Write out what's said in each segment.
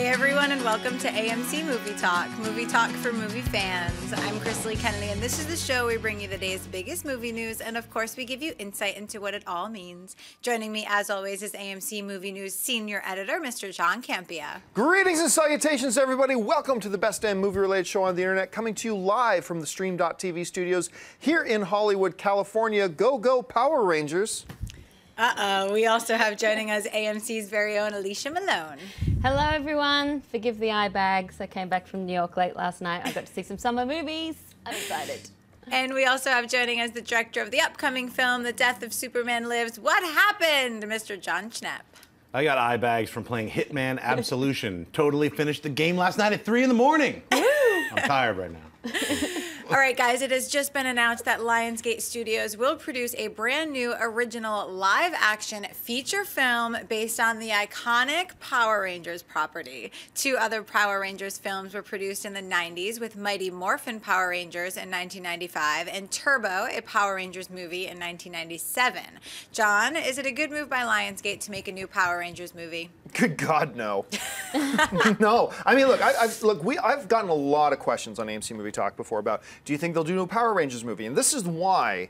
everyone, and welcome to AMC Movie Talk for movie fans. I'm Chrisley Kennedy, and this is the show where we bring you the day's biggest movie news, and of course, we give you insight into what it all means. Joining me, as always, is AMC Movie News Senior Editor, Mr. John Campea. Greetings and salutations, everybody. Welcome to the best damn movie-related show on the internet, coming to you live from the Stream.tv studios here in Hollywood, California. Go, go, Power Rangers. We also have joining us AMC's very own Alicia Malone. Hello, everyone. Forgive the eye bags. I came back from New York late last night. I got to see some summer movies. I'm excited. And we also have joining us the director of the upcoming film, The Death of Superman Lives. What happened, Mr. John Schnepp? I got eye bags from playing Hitman Absolution. Totally finished the game last night at 3 in the morning. I'm tired right now. All right, guys, it has just been announced that Lionsgate Studios will produce a brand new original live-action feature film based on the iconic Power Rangers property. Two other Power Rangers films were produced in the 90s, with Mighty Morphin Power Rangers in 1995 and Turbo, a Power Rangers movie, in 1997. John, is it a good move by Lionsgate to make a new Power Rangers movie? Good God, no. No. I mean, look, I've gotten a lot of questions on AMC Movie Talk before about, do you think they'll do a Power Rangers movie? And this is why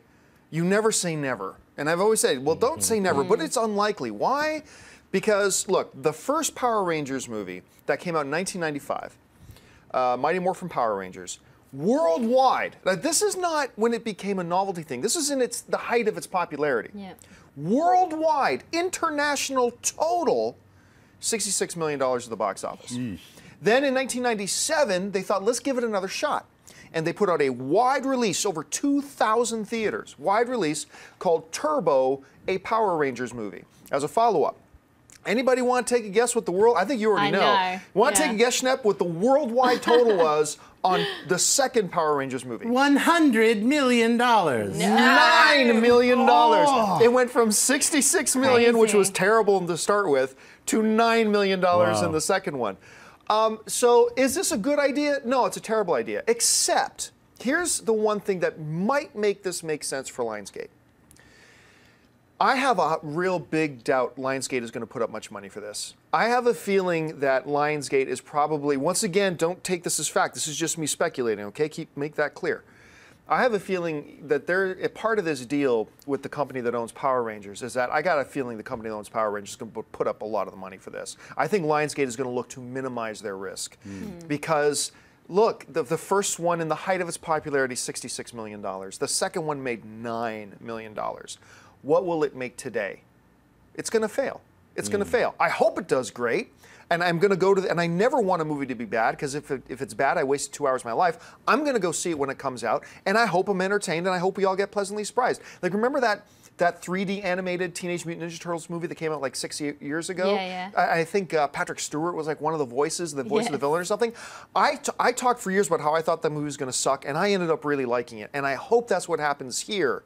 you never say never. And I've always said, well, don't say never, but it's unlikely. Why? Because, look, the first Power Rangers movie that came out in 1995, Mighty Morphin Power Rangers, worldwide, now, this is not when it became a novelty thing. This is in the height of its popularity. Yeah. Worldwide, international total, $66 million at the box office. Then in 1997, they thought, let's give it another shot. And they put out a wide release, over 2,000 theaters, wide release called Turbo, a Power Rangers movie, as a follow-up. Anybody want to take a guess what the world, I think you already know. Want to take a guess, Schnepp, what the worldwide total was on the second Power Rangers movie? $100 million. $9 million. Oh. It went from $66 million, which was terrible to start with, to $9 million in the second one. So is this a good idea? No, it's a terrible idea. Except, here's the one thing that might make this make sense for Lionsgate. I have a real big doubt Lionsgate is going to put up much money for this. I have a feeling that Lionsgate is probably, once again, don't take this as fact. This is just me speculating, okay? Make that clear. I have a feeling that a part of this deal with the company that owns Power Rangers is that I got a feeling the company that owns Power Rangers is going to put up a lot of the money for this. I think Lionsgate is going to look to minimize their risk because, look, the first one in the height of its popularity, $66 million. The second one made $9 million. What will it make today? It's going to fail. It's going to fail. I hope it does great. And I'm going to go to and I never want a movie to be bad, because if it's bad, I wasted 2 hours of my life. I'm going to go see it when it comes out, and I hope I'm entertained, and I hope we all get pleasantly surprised. Like, remember that 3D animated Teenage Mutant Ninja Turtles movie that came out like 6 years ago? Yeah. I think Patrick Stewart was like one of the voices, of the villain or something. I talked for years about how I thought that movie was going to suck, and I ended up really liking it. And I hope that's what happens here.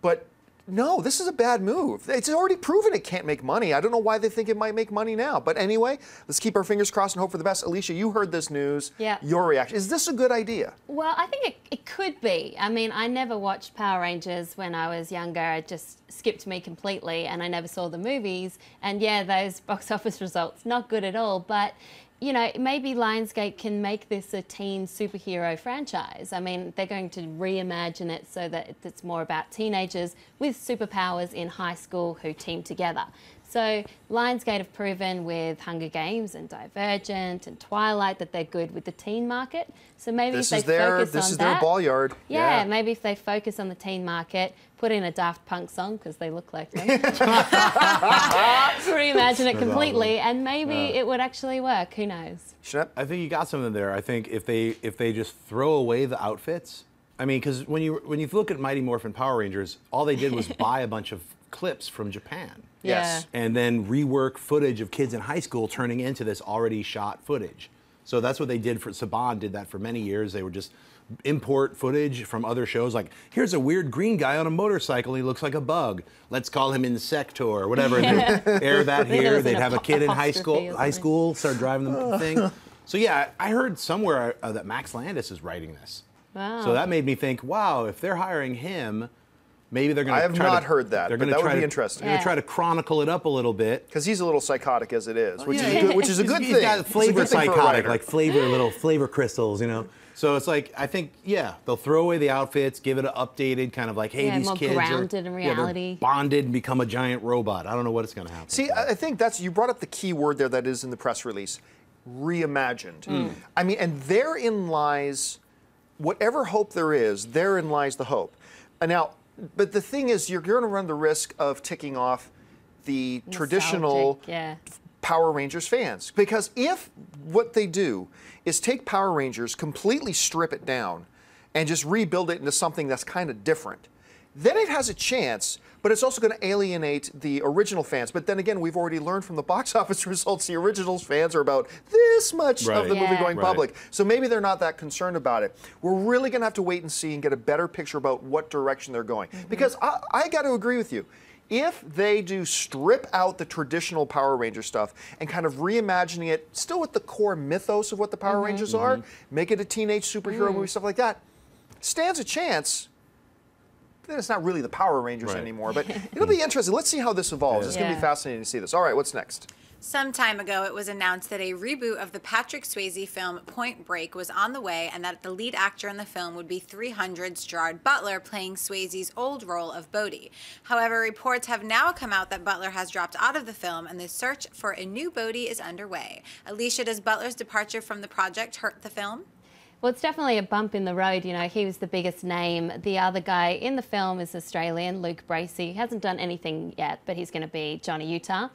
But no, this is a bad move. It's already proven it can't make money. I don't know why they think it might make money now. But anyway, let's keep our fingers crossed and hope for the best. Alicia, you heard this news. Yeah. Your reaction. Is this a good idea? Well, I think it could be. I mean, I never watched Power Rangers when I was younger. It just skipped me completely, and I never saw the movies. And yeah, those box office results, not good at all. But you know, maybe Lionsgate can make this a teen superhero franchise. I mean, they're going to reimagine it so that it's more about teenagers with superpowers in high school who team together. So Lionsgate have proven with Hunger Games and Divergent and Twilight that they're good with the teen market. So maybe if they focus on that. This is their ball yard. Yeah, maybe if they focus on the teen market, put in a Daft Punk song, because they look like them. Reimagine it completely, and maybe it would actually work. Who knows? I think you got something there. I think if they just throw away the outfits, I mean, because when you look at Mighty Morphin Power Rangers, all they did was buy a bunch of clips from Japan. Yes. And then rework footage of kids in high school turning into this already shot footage. So that's what they did for Saban, did that for many years. They would just import footage from other shows, like, here's a weird green guy on a motorcycle, he looks like a bug. Let's call him Insector or whatever. And they'd air that here. They'd have a kid in high school start driving the thing. So yeah, I heard somewhere that Max Landis is writing this. Wow. So that made me think, wow, if they're hiring him, Maybe they're going to. I have not heard that, but that would be interesting. They're going to try to chronicle it up a little bit. Because he's a little psychotic as it is, which is a good thing. He's got flavor psychotic, like little flavor crystals, you know. So it's like, I think, they'll throw away the outfits, give it an updated kind of like, hey, these more kids grounded are in reality. they're bonded and become a giant robot. I don't know what it's going to happen. See, I think you brought up the key word there that is in the press release, reimagined. I mean, and therein lies, whatever hope there is, therein lies the hope. Now, but the thing is, you're going to run the risk of ticking off the traditional Power Rangers fans. Because if what they do is take Power Rangers, completely strip it down, and just rebuild it into something that's kind of different, then it has a chance, but it's also going to alienate the original fans. But then again, we've already learned from the box office results, the originals fans are about this much of the movie going public. So maybe they're not that concerned about it. We're really going to have to wait and see and get a better picture about what direction they're going. Because I got to agree with you. If they do strip out the traditional Power Ranger stuff and kind of reimagining it, still with the core mythos of what the Power Rangers are, make it a teenage superhero movie, stuff like that, stands a chance. Then it's not really the Power Rangers anymore, but it'll be interesting. Let's see how this evolves. It's going to be fascinating to see this. All right, what's next? Some time ago, it was announced that a reboot of the Patrick Swayze film Point Break was on the way and that the lead actor in the film would be 300's Gerard Butler playing Swayze's old role of Bodhi. However, reports have now come out that Butler has dropped out of the film and the search for a new Bodhi is underway. Alicia, does Butler's departure from the project hurt the film? Well, it's definitely a bump in the road. You know, he was the biggest name. The other guy in the film is Australian, Luke Bracey. He hasn't done anything yet, but he's going to be Johnny Utah.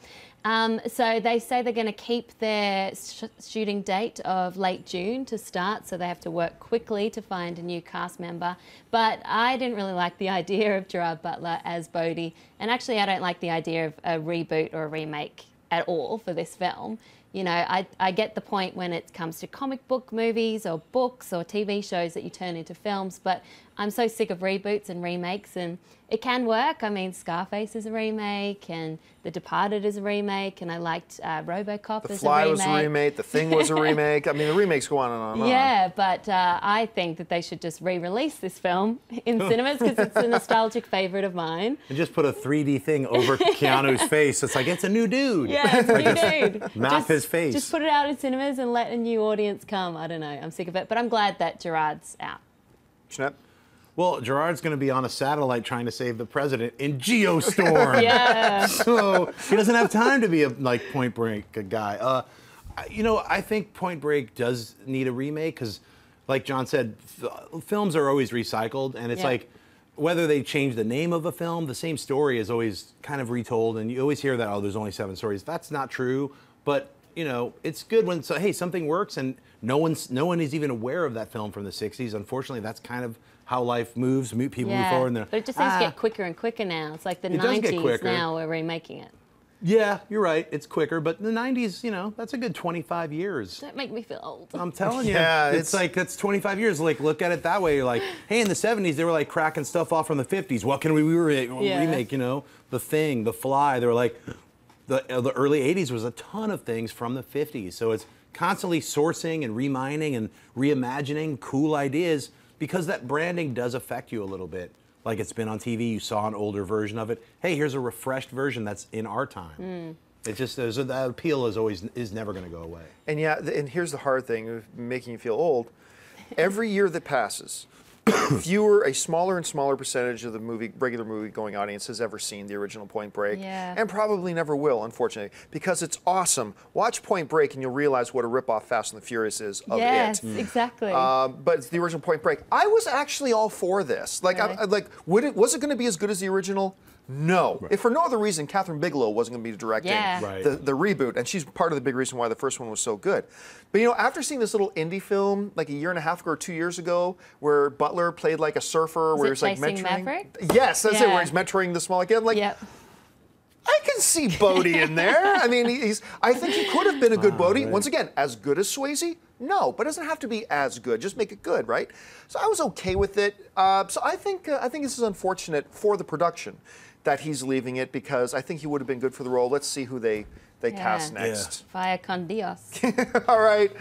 So they say they're going to keep their shooting date of late June to start, so they have to work quickly to find a new cast member. But I didn't really like the idea of Gerard Butler as Bodhi, and actually I don't like the idea of a reboot or a remake at all for this film. You know, I get the point when it comes to comic book movies or books or TV shows that you turn into films, but I'm so sick of reboots and remakes, and it can work. I mean, Scarface is a remake, and The Departed is a remake, and I liked RoboCop The as Fly a remake. was a remake, The Thing was a remake. I mean, the remakes go on and on and on. Yeah, but I think that they should just re-release this film in cinemas because it's a nostalgic favorite of mine. And just put a 3D thing over Keanu's face. It's like, it's a new dude. Yeah, it's a new dude. Map his face. Just put it out in cinemas and let a new audience come. I don't know. I'm sick of it. But I'm glad that Gerard's out. Schnepp? Well, Gerard's going to be on a satellite trying to save the president in Geostorm. Yeah. So he doesn't have time to be a Point Break guy. You know, I think Point Break does need a remake because, like John said, films are always recycled, and it's like whether they change the name of a film, the same story is always kind of retold, and you always hear that, oh, there's only 7 stories. That's not true, but you know, it's good when hey, something works and no one is even aware of that film from the 60s. Unfortunately, that's kind of how life moves. People move forward. And but it just seems to get quicker and quicker now. It's like the 90s now we're remaking it. Yeah, you're right. It's quicker, but the 90s, you know, that's a good 25 years. Don't make me feel old. I'm telling you. Yeah, it's like, that's 25 years. Like, look at it that way. You're like, hey, in the 70s, they were like cracking stuff off from the 50s. What can we remake, you know? The Thing, The Fly. They were like, the early 80s was a ton of things from the 50s. So it's constantly sourcing and remining and reimagining cool ideas because that branding does affect you a little bit. Like it's been on TV, you saw an older version of it. Hey, here's a refreshed version that's in our time. It just, that appeal is never going to go away. And yeah, and here's the hard thing of making you feel old. Every year that passes, a smaller and smaller percentage of the regular movie-going audience has ever seen the original Point Break, and probably never will, unfortunately, because it's awesome. Watch Point Break and you'll realize what a rip-off Fast and the Furious is of it. Yes, exactly. But it's the original Point Break. I was actually all for this. Like, really? Was it going to be as good as the original? No. Right. If for no other reason, Catherine Bigelow wasn't going to be directing the reboot, and she's part of the big reason why the first one was so good. But you know, after seeing this little indie film like a year and a half ago or 2 years ago, where Butler played like a surfer, where he's like mentoring. Maverick? Yes, that's it. Where he's mentoring the small kid. I'm like, I can see Bodhi in there. I mean, I think he could have been a good Bodhi. Once again, as good as Swayze? No, but it doesn't have to be as good. Just make it good, right? So I was okay with it. So I think this is unfortunate for the production that he's leaving it because I think he would have been good for the role. Let's see who they cast next. Vaya con Dios. All right.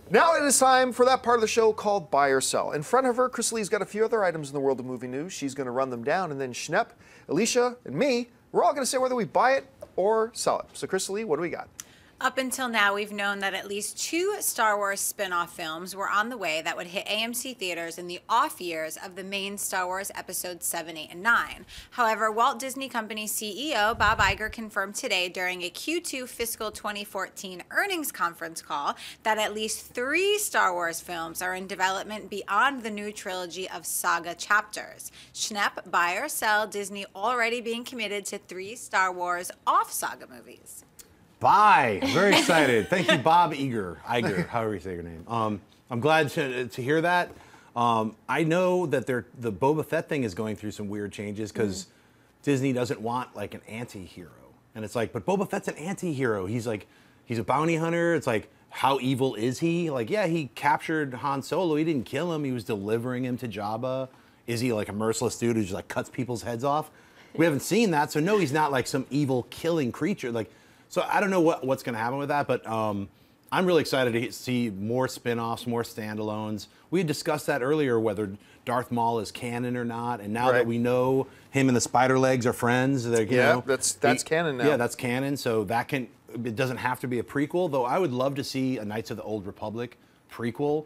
Now it is time for that part of the show called Buy or Sell. In front of her, Chris Lee's got a few other items in the world of movie news. She's going to run them down, and then Schnepp, Alicia, and me, we're all going to say whether we buy it or sell it. So Chris Lee, what do we got? Up until now, we've known that at least 2 Star Wars spin-off films were on the way that would hit AMC theaters in the off years of the main Star Wars episodes 7, 8, and 9. However, Walt Disney Company CEO Bob Iger confirmed today during a Q2 fiscal 2014 earnings conference call that at least 3 Star Wars films are in development beyond the new trilogy of saga chapters. Schnepp, buy or sell Disney already being committed to 3 Star Wars off-saga movies? Bye. Very excited. Thank you, Bob Iger, however you say your name. I'm glad to hear that. I know that the Boba Fett thing is going through some weird changes because Disney doesn't want like an anti-hero. And it's like, but Boba Fett's an anti-hero. He's a bounty hunter. It's like, how evil is he? Like, yeah, he captured Han Solo. He didn't kill him. He was delivering him to Jabba. Is he like a merciless dude who just like cuts people's heads off? We haven't seen that. So no, he's not like some evil killing creature. Like, so I don't know what's going to happen with that, but I'm really excited to see more spin-offs, more standalones. We had discussed that earlier, whether Darth Maul is canon or not, and now that we know him and the Spider Legs are friends, that's canon now. Yeah, that's canon. So it doesn't have to be a prequel, though. I would love to see a Knights of the Old Republic prequel.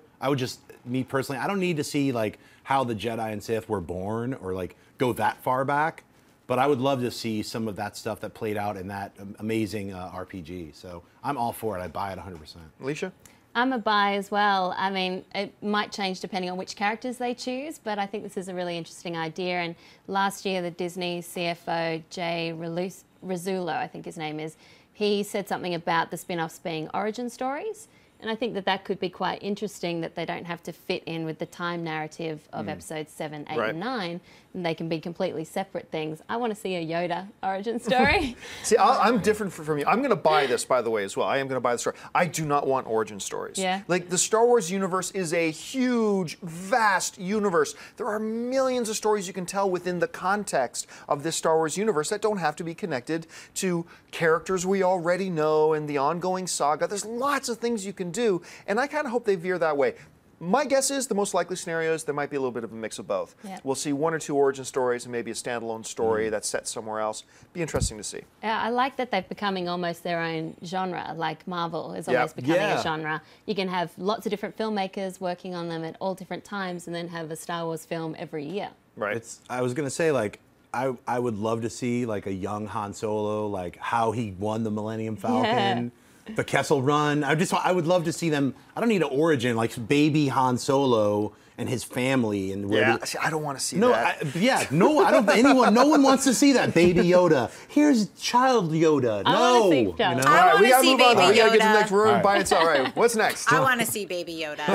Me personally, I don't need to see like how the Jedi and Sith were born or like go that far back. But I would love to see some of that stuff that played out in that amazing RPG. So I'm all for it. I buy it 100%. Alicia? I'm a buy as well. I mean, it might change depending on which characters they choose, but I think this is a really interesting idea. And last year, the Disney CFO, Jay Rizzullo, I think his name is, he said something about the spin-offs being origin stories. And I think that could be quite interesting, that they don't have to fit in with the time narrative of episodes 7, 8, and 9. And they can be completely separate things. I want to see a Yoda origin story. See, I'm different from you. I'm going to buy this, by the way, as well. I am going to buy the story. I do not want origin stories. Yeah. Like, the Star Wars universe is a huge, vast universe. There are millions of stories you can tell within the context of this Star Wars universe that don't have to be connected to characters we already know and the ongoing saga. There's lots of things you can do, and I kind of hope they veer that way. My guess is the most likely scenario is there might be a little bit of a mix of both. Yeah. We'll see 1 or 2 origin stories and maybe a standalone story that's set somewhere else. Be interesting to see. Yeah, I like that they're becoming almost their own genre, like Marvel is almost becoming a genre. You can have lots of different filmmakers working on them at all different times and then have a Star Wars film every year. Right. I was going to say, like, I would love to see like a young Han Solo, like how he won the Millennium Falcon. The Kessel Run. I would love to see them. I don't need an origin, like baby Han Solo and his family. And See, I don't want to see that. No one wants to see that. Baby Yoda. Here's child Yoda. I want to see I want to see Baby Yoda. We gotta get to the next room. Buy it. All right. What's next? I want to see Baby Yoda.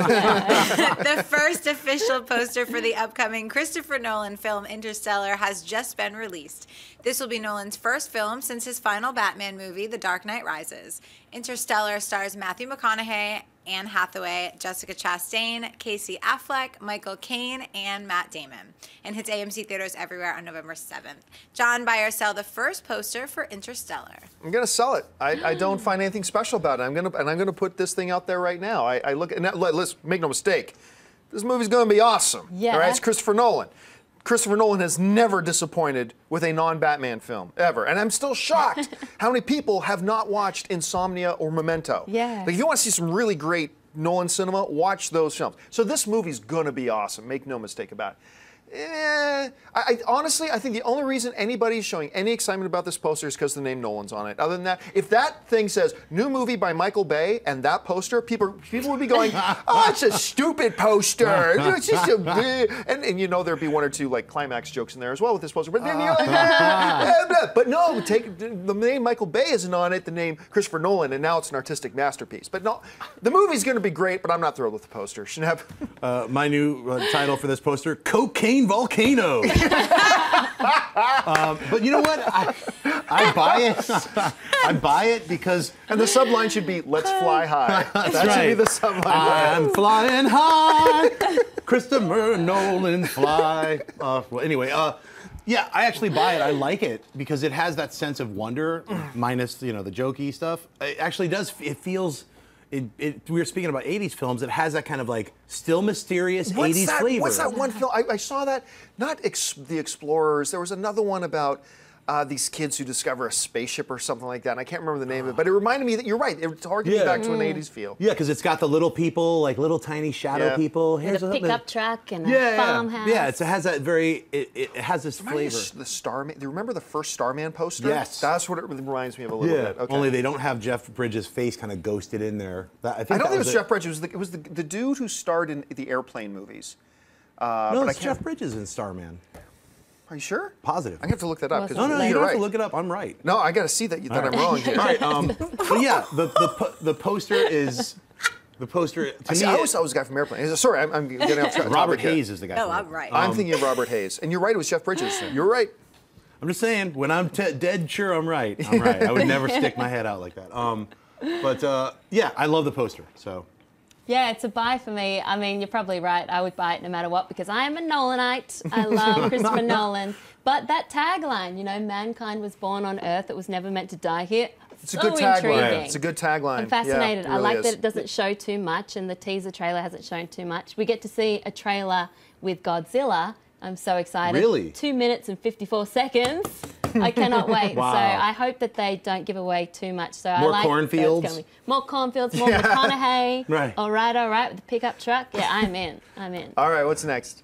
The first official poster for the upcoming Christopher Nolan film Interstellar has just been released. This will be Nolan's first film since his final Batman movie, The Dark Knight Rises. Interstellar stars Matthew McConaughey, Anne Hathaway, Jessica Chastain, Casey Affleck, Michael Caine, and Matt Damon. And hits AMC theaters everywhere on November 7th. John, buy or sell the first poster for Interstellar? I'm gonna sell it. I don't find anything special about it. I'm gonna put this thing out there right now. I look and let's make no mistake. This movie's gonna be awesome. Yeah. All right, it's Christopher Nolan. Christopher Nolan has never disappointed with a non-Batman film, ever. And I'm still shocked how many people have not watched Insomnia or Memento. Yeah. Like, if you want to see some really great Nolan cinema, watch those films. So this movie's gonna be awesome, make no mistake about it. Honestly, I think the only reason anybody's showing any excitement about this poster is because the name Nolan's on it. Other than that, if that thing says new movie by Michael Bay and that poster, people would be going, "Oh, it's a stupid poster. It's just and you know there'd be 1 or 2 like climax jokes in there as well with this poster. But then you're like, but no, take the name Michael Bay isn't on it. The name Christopher Nolan, and now it's an artistic masterpiece. But no, the movie's going to be great. But I'm not thrilled with the poster. Schnepp. My new title for this poster: Cocaine Volcano. But you know what? I buy it. I buy it because... And the subline should be, "Let's fly high." That's that right. should be the subline. I'm flying high. Christopher Nolan fly. Well, anyway, yeah, I actually buy it. I like it because it has that sense of wonder, minus the jokey stuff. It actually does. It feels we were speaking about 80s films. It has that kind of like still mysterious 80s flavor. What's that one film? I saw that, not The Explorers. There was another one about these kids who discover a spaceship or something like that. And I can't remember the name of it, but it reminded me that you're right. It targeted me back to an 80s feel. Yeah, because it's got the little people, like little tiny shadow people. Here's a pickup truck and a farmhouse. Yeah, it has that it has this flavor. The Starman. Do you remember the first Starman poster? Yes. That's what it reminds me of a little bit. Okay. Only they don't have Jeff Bridges' face kind of ghosted in there. I don't think it was Jeff Bridges. It was the dude who starred in the Airplane movies. No, it's Jeff Bridges in Starman. Are you sure? Positive. I have to look that up. No, you don't have to look it up. I'm right. No, I got to see that I'm wrong here. All right. But yeah, the poster is the poster. To me, I always thought it was the guy from Airplane. Sorry, I'm getting off track. Robert Hayes is the guy. Oh, I'm right. I'm thinking of Robert Hayes, and you're right. It was Jeff Bridges. You're right. I'm just saying, when I'm dead sure I'm right. I'm right. I would never stick my head out like that. But yeah, I love the poster. So. Yeah, it's a buy for me. I mean, you're probably right. I would buy it no matter what because I am a Nolanite. I love Christopher Nolan. But that tagline, mankind was born on Earth. It was never meant to die here. It's a good tagline. It's a good tagline. I'm fascinated. Yeah, it really I like that it doesn't show too much, and the teaser trailer hasn't shown too much. We get to see a trailer with Godzilla. I'm so excited. Really? 2 minutes and 54 seconds. I cannot wait. Wow. So I hope that they don't give away too much. So More I like cornfields? More cornfields, more McConaughey. Right. All right, with the pickup truck. Yeah, I'm in. All right, what's next?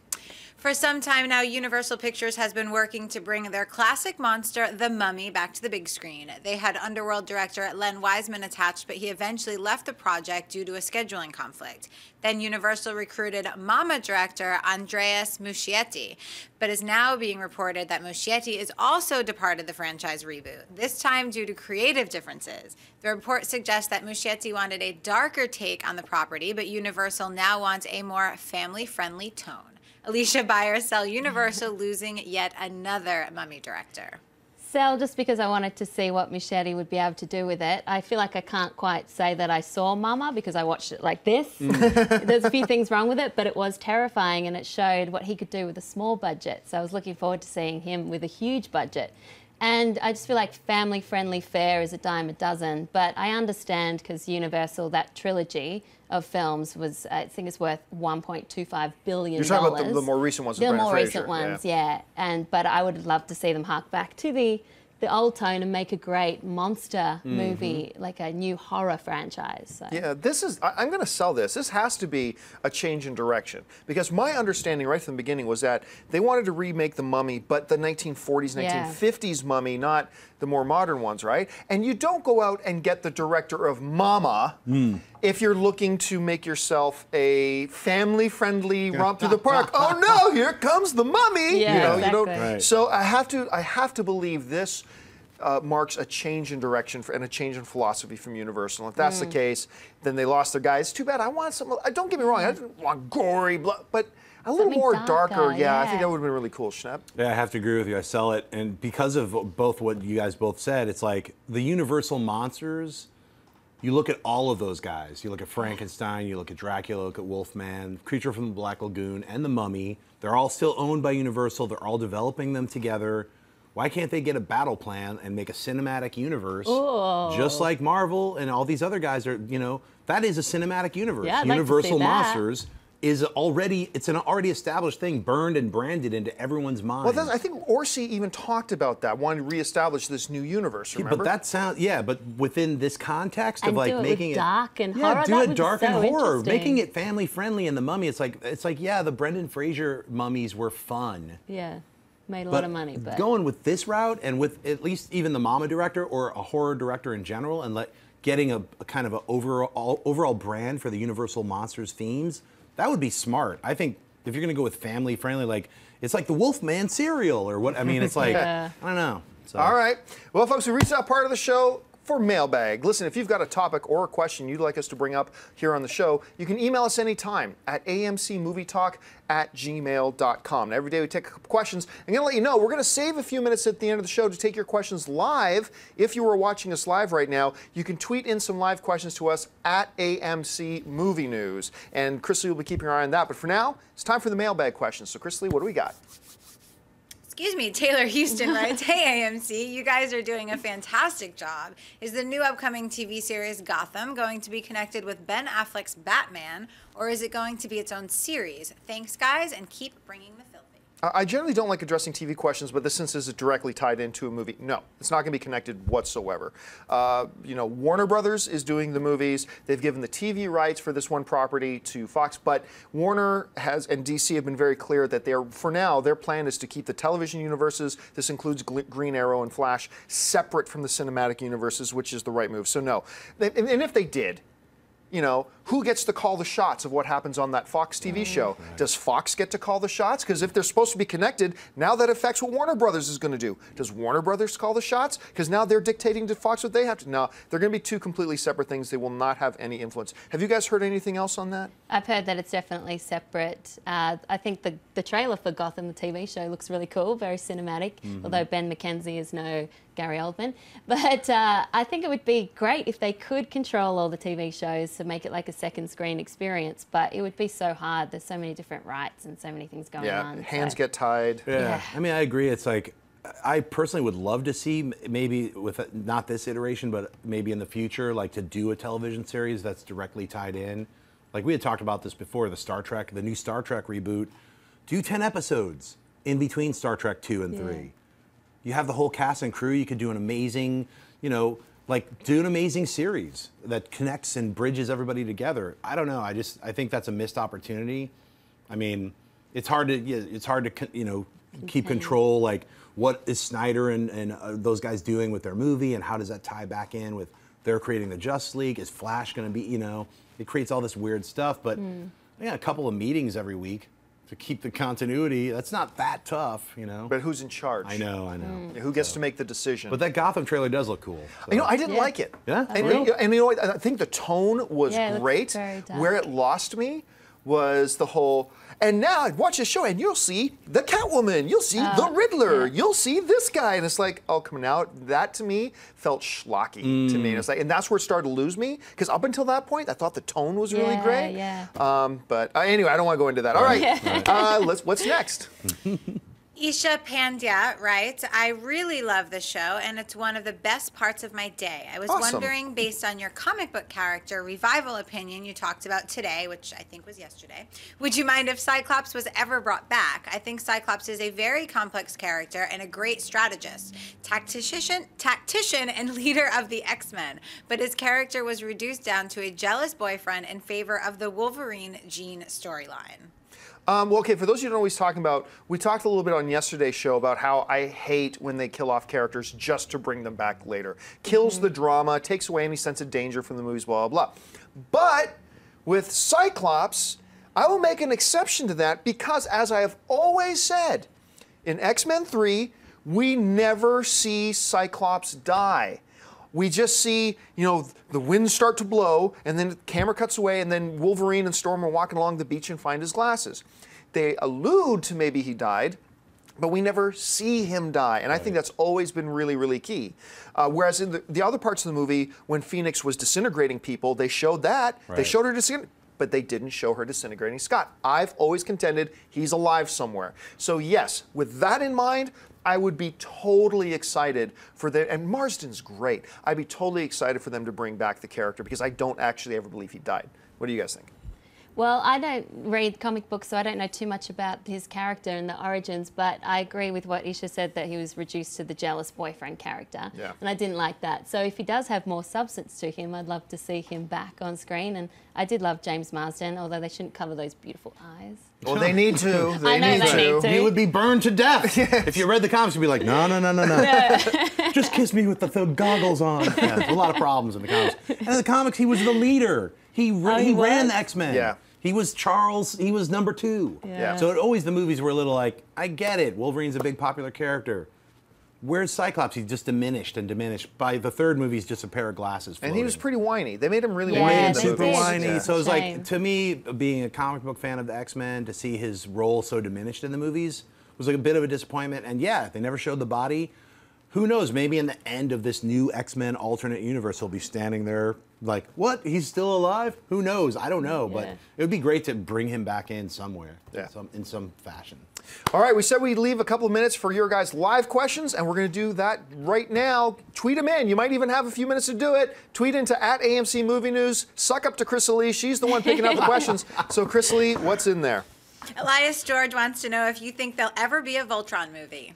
For some time now, Universal Pictures has been working to bring their classic monster, the Mummy, back to the big screen. They had Underworld director Len Wiseman attached, but he eventually left the project due to a scheduling conflict. Then Universal recruited Mama director Andreas Muschietti, but is now being reported that Muschietti is also departed the franchise reboot, this time due to creative differences. The report suggests that Muschietti wanted a darker take on the property, but Universal now wants a more family-friendly tone. Alicia buyers sell Universal losing yet another Mummy director. Sell just because I wanted to see what Muschietti would be able to do with it. I feel like I can't quite say that I saw Mama because I watched it like this. There's a few things wrong with it, but it was terrifying and it showed what he could do with a small budget. So I was looking forward to seeing him with a huge budget. And I just feel like family-friendly fare is a dime a dozen. But I understand because Universal, that trilogy of films was, I think it's worth $1.25 billion. You're talking about the more recent ones with Brendan Fraser. The more recent ones, yeah. But I would love to see them hark back to the old tone and make a great monster movie, like a new horror franchise. So. Yeah, I'm going to sell this. This has to be a change in direction. Because my understanding right from the beginning was that they wanted to remake The Mummy, but the 1940s, 1950s Mummy, not the more modern ones, right? And you don't go out and get the director of Mama if you're looking to make yourself a family-friendly romp through the park. Oh no, here comes the Mummy! Yeah, you don't. exactly. Right. So I have to believe this marks a change in direction and a change in philosophy from Universal. If that's the case, then they lost their guy. It's too bad. I want some. Don't get me wrong. I didn't want gory blood, but a little Something more darker, darker. Yeah, I think yeah. that would have been really cool, Schnepp. Yeah, I have to agree with you. I sell it, and because of both what you guys both said, it's like the Universal monsters. You look at all of those guys. You look at Frankenstein, you look at Dracula, look at Wolfman, Creature from the Black Lagoon, and the Mummy. They're all still owned by Universal. They're all developing them together. Why can't they get a battle plan and make a cinematic universe just like Marvel and all these other guys are, that is a cinematic universe. Yeah, I'd like to Universal see that. Monsters is it's an already established thing, burned and branded into everyone's mind. Well, I think Orsi even talked about that, wanting to reestablish this new universe. Remember? But that sounds but within this context of And like do it making with it dark and horror, do that it would be dark and so horror, interesting. making it family friendly. And the Mummy, it's like the Brendan Fraser mummies were fun. Yeah, made a lot of money. But going with this route and with at least even the Mama director or a horror director in general, and getting a kind of an overall brand for the Universal Monsters themes. That would be smart. I think if you're going to go with family friendly, it's like the Wolfman cereal or what. I mean, it's like, I don't know. So. All right. Well, folks, we reached that part of the show for Mailbag. Listen, if you've got a topic or a question you'd like us to bring up here on the show, you can email us anytime at amcmovietalk@gmail.com. Now, every day we take a couple questions. I'm going to let you know, we're going to save a few minutes at the end of the show to take your questions live. If you are watching us live right now, you can tweet in some live questions to us at AMC Movie News. And Chrisley will be keeping her eye on that. But for now, it's time for the Mailbag questions. So, Chrisley, what do we got? Excuse me, Taylor Houston writes, hey AMC, you guys are doing a fantastic job. Is the new upcoming TV series Gotham going to be connected with Ben Affleck's Batman, or is it going to be its own series? Thanks guys, and keep bringing the filthy. I generally don't like addressing TV questions, but this since is directly tied into a movie. No, it's not going to be connected whatsoever. You know, Warner Brothers is doing the movies. They've given the TV rights for this one property to Fox, but Warner has and DC have been very clear that for now, their plan is to keep the television universes, this includes Green Arrow and Flash, separate from the cinematic universes, which is the right move. So no, and if they did, you know, who gets to call the shots of what happens on that Fox TV show? Does Fox get to call the shots? Because if they're supposed to be connected, now that affects what Warner Brothers is going to do. Does Warner Brothers call the shots? Because now they're dictating to Fox what they have to. No, they're going to be two completely separate things. They will not have any influence. Have you guys heard anything else on that? I've heard that it's definitely separate. I think the trailer for Gotham, the TV show, looks really cool, very cinematic, although Ben McKenzie is no Gary Oldman. But I think it would be great if they could control all the TV shows to make it like a second screen experience, but it would be so hard. There's so many different rights and so many things going on. Yeah, hands get tied. Yeah. I mean, I agree. It's like, I personally would love to see, maybe with not this iteration, but maybe in the future, like to do a television series that's directly tied in. Like we had talked about this before, the new Star Trek reboot. Do 10 episodes in between Star Trek 2 and 3. You have the whole cast and crew. You could do an amazing, you know, like do an amazing series that connects and bridges everybody together. I don't know. I think that's a missed opportunity. I mean, it's hard to you know, keep control. Like, what is Snyder and those guys doing with their movie, and how does that tie back in with they're creating the Justice League? Is Flash going to be, you know, it creates all this weird stuff. But yeah, a couple of meetings every week to keep the continuity, that's not that tough, you know. But who's in charge? I know. Who gets to make the decision? But that Gotham trailer does look cool. So. You know, I didn't like it. Yeah? And you know what? I think the tone was great. Where it lost me was the whole, and now watch the show and you'll see the Catwoman, you'll see the Riddler, you'll see this guy. And it's like, oh, come on out. That to me felt schlocky to me. And it's like, and that's where it started to lose me, because up until that point, I thought the tone was really great. But anyway, I don't want to go into that. All right, what's next? Isha Pandya writes, I really love the show, and it's one of the best parts of my day. I was wondering, based on your comic book character revival opinion you talked about today, which I think was yesterday, would you mind if Cyclops was ever brought back? I think Cyclops is a very complex character and a great strategist, tactician and leader of the X-Men, but his character was reduced down to a jealous boyfriend in favor of the Wolverine-Jean storyline. Well, okay, for those of you who don't know what he's talking about, we talked a little bit on yesterday's show about how I hate when they kill off characters just to bring them back later. Kills the drama, takes away any sense of danger from the movies, blah, blah, blah. But with Cyclops, I will make an exception to that because, as I have always said, in X-Men 3, we never see Cyclops die. We just see, you know, the winds start to blow, and then the camera cuts away, and then Wolverine and Storm are walking along the beach and find his glasses. They allude to maybe he died, but we never see him die, and I think that's always been really, really key. Whereas in the other parts of the movie, when Phoenix was disintegrating people, they showed that. They showed her disintegrating, but they didn't show her disintegrating Scott. I've always contended he's alive somewhere. So yes, with that in mind, I would be totally excited for them, and Marsden's great. I'd be totally excited for them to bring back the character because I don't actually ever believe he died. What do you guys think? Well, I don't read comic books, so I don't know too much about his character and the origins, but I agree with what Isha said, that he was reduced to the jealous boyfriend character. And I didn't like that. So if he does have more substance to him, I'd love to see him back on screen. And I did love James Marsden, although they shouldn't cover those beautiful eyes. Well, they need to. They need to. He would be burned to death. If you read the comics, you'd be like, no. Just kiss me with the goggles on. Yeah, there's a lot of problems in the comics. And in the comics, he was the leader. He ran the X-Men. Yeah. He was Charles. He was number 2. Yeah. So the movies were a little like, I get it. Wolverine's a big popular character. Where's Cyclops? He's just diminished and diminished. By the third movie, he's just a pair of glasses floating. And he was pretty whiny. They made him really whiny in the super movies. whiny. So it was like, to me, being a comic book fan of the X-Men, to see his role so diminished in the movies was like a bit of a disappointment. And yeah, they never showed the body. who knows? Maybe in the end of this new X-Men alternate universe, he'll be standing there like, what? He's still alive? Who knows? I don't know, but it would be great to bring him back in somewhere, in some fashion. All right, we said we'd leave a couple of minutes for your guys' live questions, and we're going to do that right now. Tweet them in. You might even have a few minutes to do it. Tweet into @AMC Movie News. Suck up to Chrysalie. She's the one picking out the questions. So, Chrysalie, what's in there? Elias George wants to know if you think there'll ever be a Voltron movie.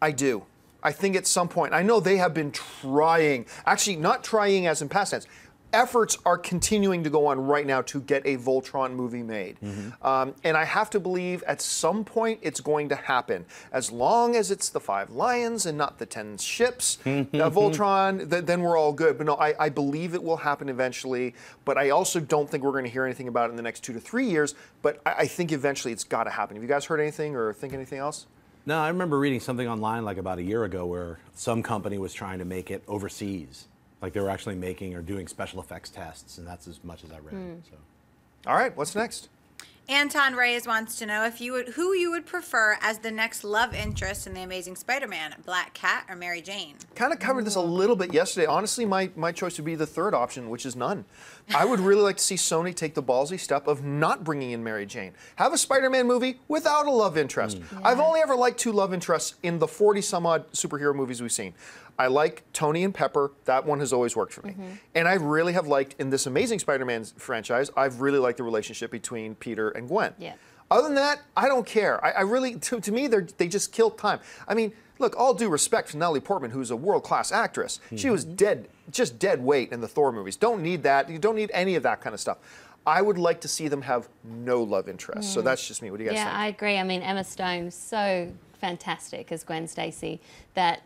I do. I think at some point. I know they have been trying, actually not trying as in past tense, efforts are continuing to go on right now to get a Voltron movie made. And I have to believe at some point it's going to happen. As long as it's the 5 lions and not the 10 ships, Voltron, then we're all good. But no, I believe it will happen eventually. But I also don't think we're going to hear anything about it in the next 2 to 3 years. But I think eventually it's got to happen. Have you guys heard anything or think anything else? No, I remember reading something online like about a year ago where some company was trying to make it overseas. Like they were actually making or doing special effects tests, and that's as much as I read. So. All right, what's next? Anton Reyes wants to know if who you would prefer as the next love interest in The Amazing Spider-Man, Black Cat or Mary Jane? Kind of covered this a little bit yesterday. Honestly, my choice would be the third option, which is none. I would really like to see Sony take the ballsy step of not bringing in Mary Jane. Have a Spider-Man movie without a love interest. I've only ever liked 2 love interests in the 40-some-odd superhero movies we've seen. I like Tony and Pepper. That one has always worked for me. And I really have liked, in this Amazing Spider-Man franchise, I've really liked the relationship between Peter and Gwen. Other than that, I don't care. I really, to me, they just kill time. I mean, look, all due respect to Natalie Portman, who's a world-class actress. She was just dead weight in the Thor movies. Don't need that. You don't need any of that kind of stuff. I would like to see them have no love interest. So that's just me. What do you guys think? Yeah, I agree. I mean, Emma Stone's so fantastic as Gwen Stacy that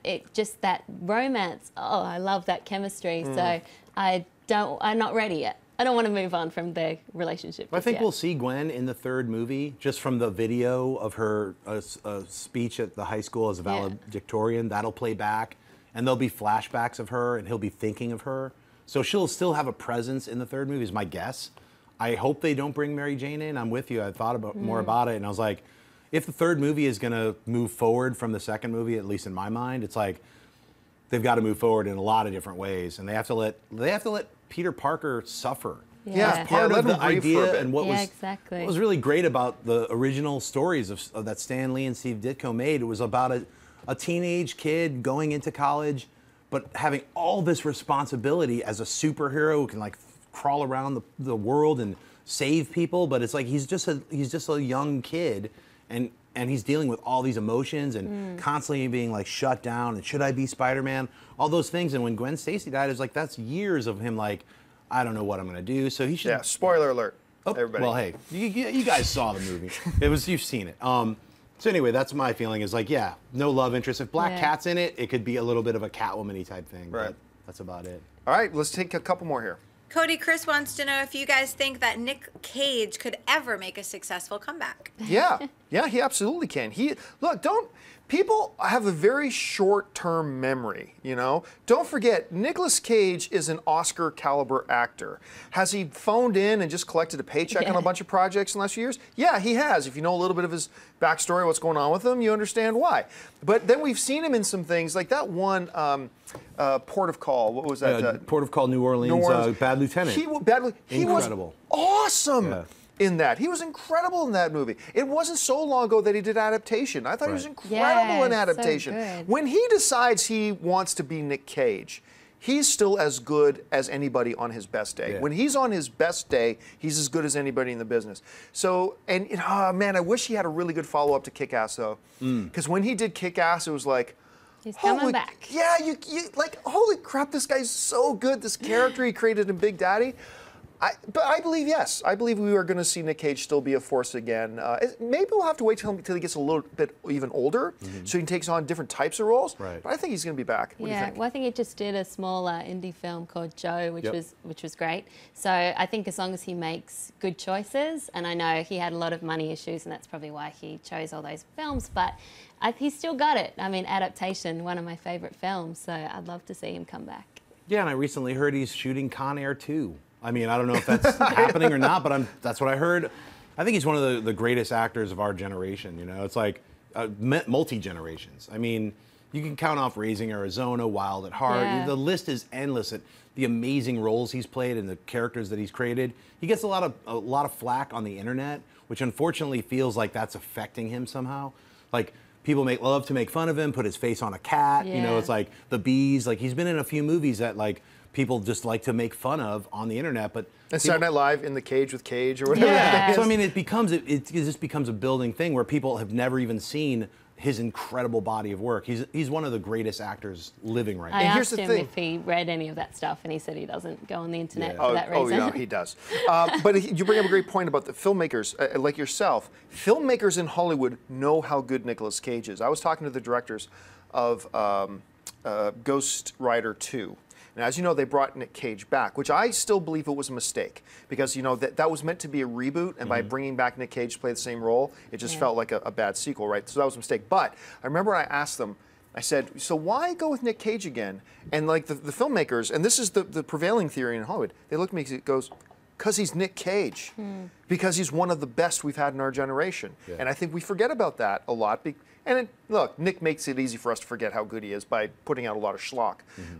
that romance, I love that chemistry. So I'm not ready yet. I don't want to move on from their relationship. I think we'll see Gwen in the 3rd movie, just from the video of her speech at the high school as a valedictorian. That'll play back, and there'll be flashbacks of her, and he'll be thinking of her. So she'll still have a presence in the 3rd movie, is my guess. I hope they don't bring Mary Jane in. I'm with you. I thought more about it, and I was like, if the 3rd movie is going to move forward from the 2nd movie, at least in my mind, it's like they've got to move forward in a lot of different ways, and they have to let Peter Parker suffer. Yeah, part let of the him breathe for a idea bit. and what exactly. what was really great about the original stories of that Stan Lee and Steve Ditko made. It was about a teenage kid going into college, but having all this responsibility as a superhero who can like crawl around the world and save people. But it's like he's just a young kid. And he's dealing with all these emotions and constantly being like shut down. And should I be Spider-Man? All those things. And when Gwen Stacy died, it was like that's years of him like, I don't know what I'm gonna do. So he should. Yeah. Spoiler alert. Everybody. Well, hey, you guys saw the movie. You've seen it. So anyway, that's my feeling. Is like, yeah, no love interest. If Black Cat's in it, it could be a little bit of a Catwoman-y type thing. Right. But that's about it. All right, let's take a couple more here. Cody Chris wants to know if you guys think that Nick Cage could ever make a successful comeback. Yeah, he absolutely can. People have a very short-term memory, you know? Don't forget, Nicolas Cage is an Oscar-caliber actor. Has he phoned in and just collected a paycheck on a bunch of projects in the last few years? Yeah, he has. If you know a little bit of his backstory, what's going on with him, you understand why. But then we've seen him in some things, like that one, Port of Call. What was that? Port of Call, New Orleans. Bad Lieutenant. He Incredible. Was awesome. In that. He was incredible in that movie. It wasn't so long ago that he did adaptation. I thought he was incredible in adaptation. So when he decides he wants to be Nick Cage, he's still as good as anybody on his best day. Yeah. When he's on his best day, he's as good as anybody in the business. So, and man, I wish he had a really good follow-up to Kick-Ass though. Because when he did Kick-Ass, it was like, he's coming back. Yeah, you like, holy crap, this guy's so good. This character he created in Big Daddy. But I believe, yes. I believe we are going to see Nick Cage still be a force again. Maybe we'll have to wait till he gets a little bit even older so he takes on different types of roles. Right. But I think he's going to be back. What do you think? Well, I think he just did a small indie film called Joe, which was great. So I think as long as he makes good choices, and I know he had a lot of money issues, and that's probably why he chose all those films, but he's still got it. I mean, adaptation, one of my favorite films, so I'd love to see him come back. Yeah, and I recently heard he's shooting Con Air 2. I mean, I don't know if that's happening or not, but that's what I heard. I think he's one of the greatest actors of our generation, you know? It's like multi-generations. I mean, you can count off Raising Arizona, Wild at Heart. Yeah. The list is endless. The amazing roles he's played and the characters that he's created. He gets a lot of flack on the internet, which unfortunately feels like that's affecting him somehow. Like, people love to make fun of him, put his face on a cat. You know, Yeah. it's like The Bees. Like, he's been in a few movies that like people just like to make fun of on the internet. But And Saturday Night Live, In the Cage with Cage, or whatever. Yeah. so I mean, it just becomes a building thing where people have never even seen his incredible body of work. He's one of the greatest actors living right I now. here's asked the him thing. if he read any of that stuff, and he said he doesn't go on the internet Yeah. for that reason. Oh, yeah, he does. But you bring up a great point about the filmmakers, like yourself. Filmmakers in Hollywood know how good Nicolas Cage is. I was talking to the directors of Ghost Rider 2. And as you know, they brought Nick Cage back, which I still believe it was a mistake, because you know that was meant to be a reboot, and by bringing back Nick Cage to play the same role, it just felt like a bad sequel, right? So that was a mistake. But I remember I asked them, I said, so why go with Nick Cage again? And like the filmmakers, and this is the prevailing theory in Hollywood, they looked at me and it goes, because he's Nick Cage, because he's one of the best we've had in our generation. Yeah. And I think we forget about that a lot. Look, Nick makes it easy for us to forget how good he is by putting out a lot of schlock.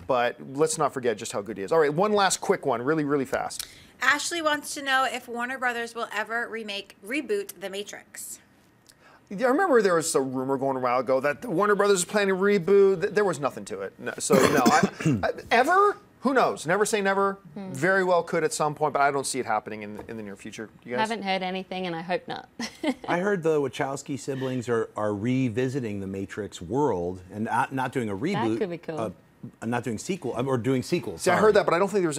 But let's not forget just how good he is. All right, one last quick one, really, really fast. Ashley wants to know if Warner Brothers will ever reboot The Matrix. Yeah, I remember there was a rumor going a while ago that Warner Brothers is planning a reboot. There was nothing to it. No, so no, ever? Who knows? Never say never. Very well could at some point, but I don't see it happening in the near future. You guys? Haven't heard anything, and I hope not. I heard the Wachowski siblings are revisiting the Matrix world and not doing a reboot. That could be cool. Not doing sequel or doing sequels. See, I heard that, but I don't think there was.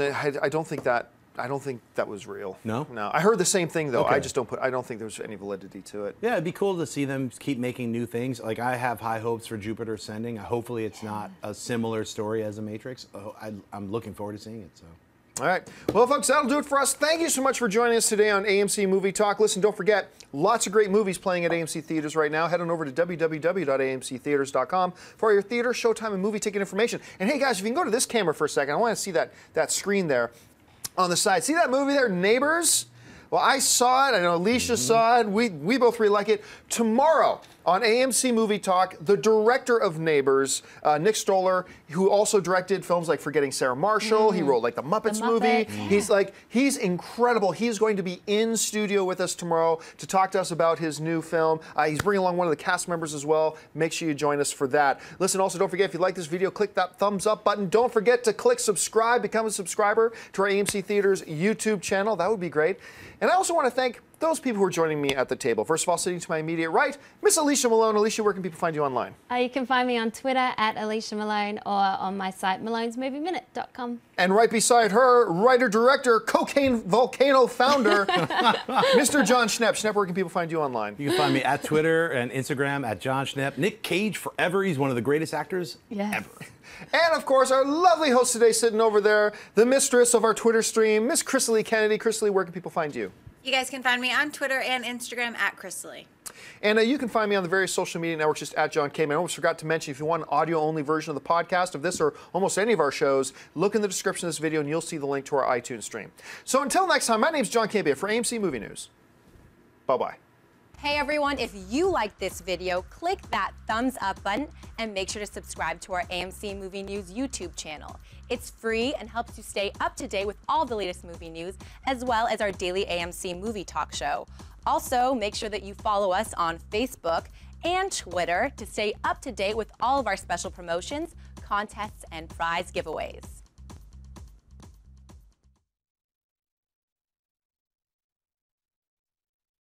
I don't think that was real. No? No. I heard the same thing though. Okay. I don't think there's any validity to it. Yeah, it'd be cool to see them keep making new things. Like, I have high hopes for Jupiter Ascending. Hopefully it's not a similar story as The Matrix. I'm looking forward to seeing it. So. All right. Well, folks, that'll do it for us. Thank you so much for joining us today on AMC Movie Talk. Listen, don't forget, lots of great movies playing at AMC Theaters right now. Head on over to www.amctheaters.com for your theater, showtime, and movie ticket information. And hey, guys, if you can go to this camera for a second, I want to see that screen there on the side. See that movie there, Neighbors? Well, I saw it. I know Alicia saw it. We both really like it. Tomorrow on AMC Movie Talk, the director of Neighbors, Nick Stoller, who also directed films like Forgetting Sarah Marshall. He wrote like the Muppets movie. He's incredible. He's going to be in studio with us tomorrow to talk to us about his new film. He's bringing along one of the cast members as well. Make sure you join us for that. Listen, also don't forget, if you like this video, click that thumbs up button. Don't forget to click subscribe, become a subscriber to our AMC Theaters YouTube channel. That would be great. And I also want to thank those people who are joining me at the table. First of all, sitting to my immediate right, Miss Alicia Malone. Alicia, where can people find you online? You can find me on Twitter at Alicia Malone or on my site malonesmovieminute.com. And right beside her, writer, director, cocaine volcano founder, Mr. John Schnepp. Schnepp, where can people find you online? You can find me at Twitter and Instagram at John Schnepp. Nick Cage forever. He's one of the greatest actors ever. And of course, our lovely host today sitting over there, the mistress of our Twitter stream, Miss Chrisley Kennedy. Chrisley, where can people find you? You guys can find me on Twitter and Instagram at Chrisley. And you can find me on the various social media networks just at John Kamen. I almost forgot to mention, if you want an audio-only version of the podcast of this or almost any of our shows, look in the description of this video and you'll see the link to our iTunes stream. So until next time, my name's John Kamen for AMC Movie News. Bye-bye. Hey everyone, if you like this video, click that thumbs up button and make sure to subscribe to our AMC Movie News YouTube channel. It's free and helps you stay up to date with all the latest movie news, as well as our daily AMC Movie Talk show. Also, make sure that you follow us on Facebook and Twitter to stay up to date with all of our special promotions, contests, and prize giveaways.